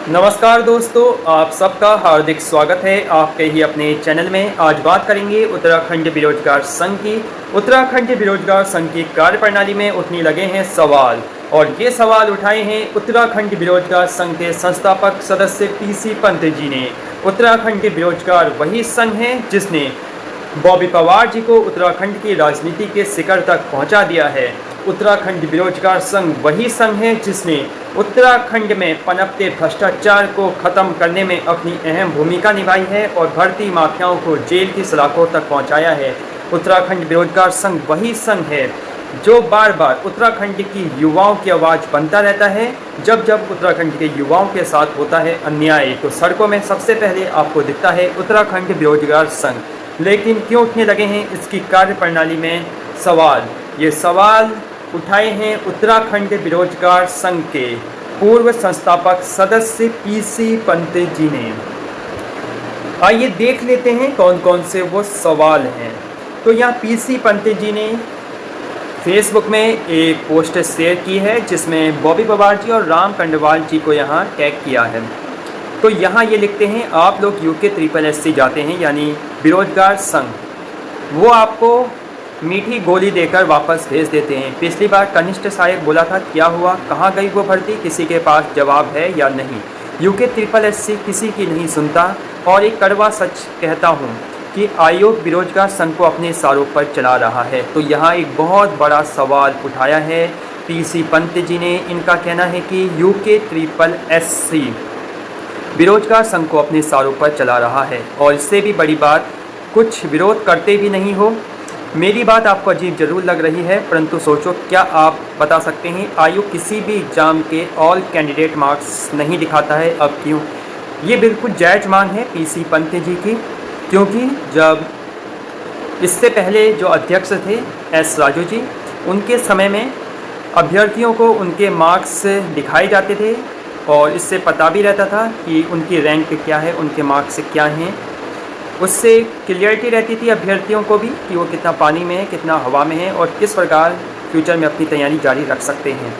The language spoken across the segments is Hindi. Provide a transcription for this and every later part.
नमस्कार दोस्तों, आप सबका हार्दिक स्वागत है आपके ही अपने चैनल में। आज बात करेंगे उत्तराखंड बेरोजगार संघ की। उत्तराखंड बेरोजगार संघ की कार्यप्रणाली में उठने लगे हैं सवाल, और ये सवाल उठाए हैं उत्तराखंड बेरोजगार संघ के संस्थापक सदस्य पीसी पंत जी ने। उत्तराखंड बेरोजगार वही संघ है जिसने बॉबी पवार जी को उत्तराखंड की राजनीति के शिखर तक पहुंचा दिया है। उत्तराखंड बेरोजगार संघ वही संघ है जिसने उत्तराखंड में पनपते भ्रष्टाचार को खत्म करने में अपनी अहम भूमिका निभाई है और भर्ती माफियाओं को जेल की सलाखों तक पहुंचाया है। उत्तराखंड बेरोजगार संघ वही संघ है जो बार बार उत्तराखंड की युवाओं की आवाज़ बनता रहता है। जब जब उत्तराखंड के युवाओं के साथ होता है अन्याय तो सड़कों में सबसे पहले आपको दिखता है उत्तराखंड बेरोजगार संघ। लेकिन क्यों उठने लगे हैं इसकी कार्यप्रणाली में सवाल? ये सवाल उठाए हैं उत्तराखंड बेरोजगार संघ के पूर्व संस्थापक सदस्य पीसी पंत जी ने। आइए देख लेते हैं कौन कौन से वो सवाल हैं। तो यहाँ पीसी पंत जी ने फेसबुक में एक पोस्ट शेयर की है जिसमें बॉबी पवार जी और राम कंडवाल जी को यहाँ टैग किया है। तो यहाँ ये लिखते हैं, आप लोग यूके SSS जाते हैं यानी बेरोजगार संघ, वो आपको मीठी गोली देकर वापस भेज देते हैं। पिछली बार कनिष्ठ सहायक बोला था, क्या हुआ, कहाँ गई वो भर्ती, किसी के पास जवाब है या नहीं? यूके SSS किसी की नहीं सुनता। और एक कड़वा सच कहता हूँ कि आयोग बेरोजगार संघ को अपने इशारों पर चला रहा है। तो यहाँ एक बहुत बड़ा सवाल उठाया है पीसी पंत जी ने। इनका कहना है कि यूके SSS बेरोजगार संघ को अपने इशारों पर चला रहा है, और इससे भी बड़ी बात, कुछ विरोध करते भी नहीं हो। मेरी बात आपको अजीब जरूर लग रही है, परंतु सोचो, क्या आप बता सकते हैं आयोग किसी भी एग्ज़ाम के ऑल कैंडिडेट मार्क्स नहीं दिखाता है? अब क्यों? ये बिल्कुल जायज़ मांग है पीसी पंत जी की, क्योंकि जब इससे पहले जो अध्यक्ष थे एस राजू जी, उनके समय में अभ्यर्थियों को उनके मार्क्स दिखाए जाते थे और इससे पता भी रहता था कि उनकी रैंक क्या है, उनके मार्क्स क्या हैं। उससे क्लियरिटी रहती थी अभ्यर्थियों को भी कि वो कितना पानी में है, कितना हवा में है और किस प्रकार फ्यूचर में अपनी तैयारी जारी रख सकते हैं।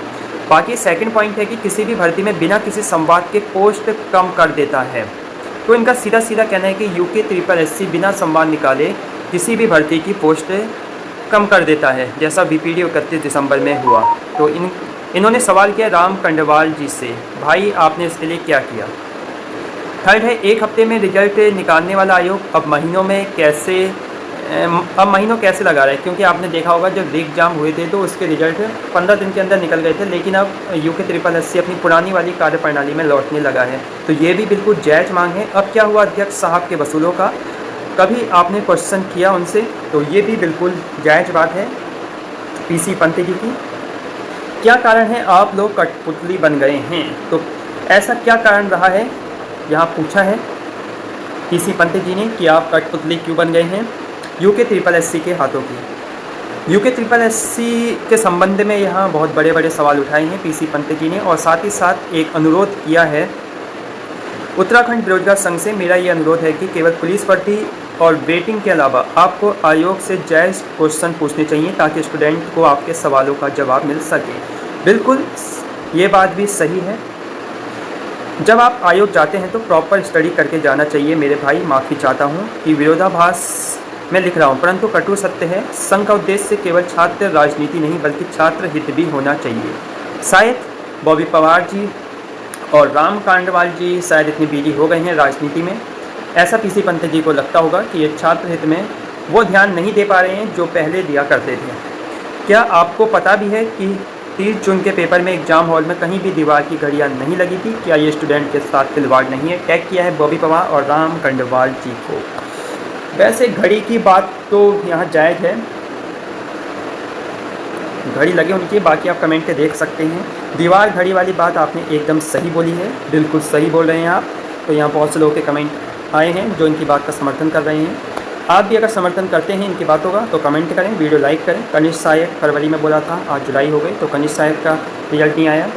बाकी सेकंड पॉइंट है कि किसी भी भर्ती में बिना किसी संवाद के पोस्ट कम कर देता है। तो इनका सीधा सीधा कहना है कि यूके SSS बिना संवाद निकाले किसी भी भर्ती की पोस्ट कम कर देता है, जैसा VPD 31 दिसंबर में हुआ। तो इन्होंने सवाल किया राम कंडवाल जी से, भाई आपने इसके लिए क्या किया? थर्ड है, एक हफ्ते में रिजल्ट निकालने वाला आयोग अब महीनों कैसे लगा रहा है? क्योंकि आपने देखा होगा जब एग्जाम हुए थे तो उसके रिजल्ट 15 दिन के अंदर निकल गए थे, लेकिन अब यूके SSS अपनी पुरानी वाली कार्यप्रणाली में लौटने लगा है। तो ये भी बिल्कुल जायज़ मांग है। अब क्या हुआ अध्यक्ष साहब के वसूलों का? कभी आपने क्वेश्चन किया उनसे? तो ये भी बिल्कुल जायज़ बात है पीसी पंत जी की। क्या कारण है आप लोग कठपुतली बन गए हैं? तो ऐसा क्या कारण रहा है, यहाँ पूछा है पीसी पंत जी ने कि आप कठपुतली क्यों बन गए हैं यूके SSS के हाथों की। यूके SSS के संबंध में यहाँ बहुत बड़े बड़े सवाल उठाए हैं पीसी पंत जी ने, और साथ ही साथ एक अनुरोध किया है उत्तराखंड बेरोजगार संघ से। मेरा ये अनुरोध है कि केवल पुलिस भर्ती और वेटिंग के अलावा आपको आयोग से जायज़ क्वेश्चन पूछने चाहिए ताकि स्टूडेंट को आपके सवालों का जवाब मिल सके। बिल्कुल ये बात भी सही है। जब आप आयोग जाते हैं तो प्रॉपर स्टडी करके जाना चाहिए मेरे भाई। माफ़ी चाहता हूँ कि विरोधाभास में लिख रहा हूँ, परंतु कटु सत्य है। संघ का उद्देश्य केवल छात्र राजनीति नहीं बल्कि छात्र हित भी होना चाहिए। शायद बॉबी पवार जी और राम कांडवाल जी शायद इतनी बिजी हो गए हैं राजनीति में, ऐसा पीसी पंत जी को लगता होगा कि ये छात्र हित में वो ध्यान नहीं दे पा रहे हैं जो पहले दिया करते थे। क्या आपको पता भी है कि 30 जून के पेपर में एग्जाम हॉल में कहीं भी दीवार की घड़ियां नहीं लगी थी? क्या ये स्टूडेंट के साथ खिलवाड़ नहीं है? टैग किया है बॉबी पवार और राम कंडवाल जी को। वैसे घड़ी की बात तो यहाँ जायज़ है, घड़ी लगे उनकी, बाकी आप कमेंट के देख सकते हैं। दीवार घड़ी वाली बात आपने एकदम सही बोली है, बिल्कुल सही बोल रहे हैं आप। तो यहाँ बहुत से लोगों के कमेंट आए हैं जो इनकी बात का समर्थन कर रहे हैं। आप भी अगर समर्थन करते हैं इनकी बातों का तो कमेंट करें, वीडियो लाइक करें। कनिष्ठ सहायक फरवरी में बोला था, आज जुलाई हो गई, तो कनिष्ठ सहायक का रिजल्ट नहीं आया।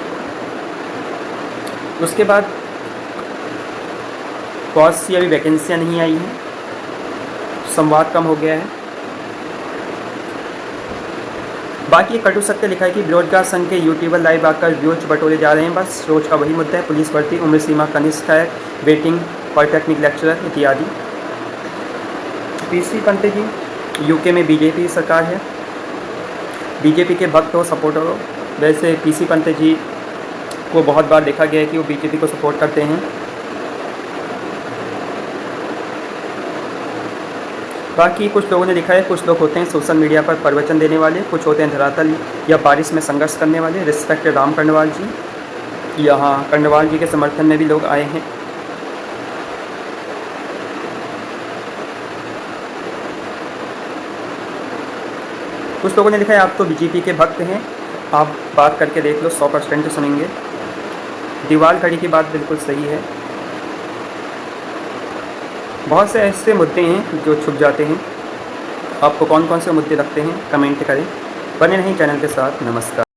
उसके बाद बहुत सी अभी वैकेंसियाँ नहीं आई हैं, संवाद कम हो गया है। बाकी कटु सत्य लिखा है कि बेरोजगार संघ के यूट्यूबर लाइव आकर व्यूज बटोरे जा रहे हैं। बस रोज का वही मुद्दा है, पुलिस भर्ती, उम्र सीमा कनिष्ठ है, वेटिंग, पॉलिटेक्निक लेक्चरर इत्यादि। पीसी पंत जी, यूके में बीजेपी सरकार है, बीजेपी के भक्त हो, सपोर्टर हो। वैसे पीसी पंत जी को बहुत बार देखा गया है कि वो बीजेपी को सपोर्ट करते हैं। बाकी कुछ लोगों ने लिखा है, कुछ लोग होते हैं सोशल मीडिया पर प्रवचन देने वाले, कुछ होते हैं धरातल या बारिश में संघर्ष करने वाले। रिस्पेक्ट राम कर्णवाल जी, यहाँ कर्णवाल जी के समर्थन में भी लोग आए हैं। कुछ लोगों ने लिखा है, आप तो बीजेपी के भक्त हैं, आप बात करके देख लो, 100% सुनेंगे। दीवार खड़ी की बात बिल्कुल सही है। बहुत से ऐसे मुद्दे हैं जो छुप जाते हैं। आपको कौन कौन से मुद्दे लगते हैं, कमेंट करें। बने रहें चैनल के साथ। नमस्कार।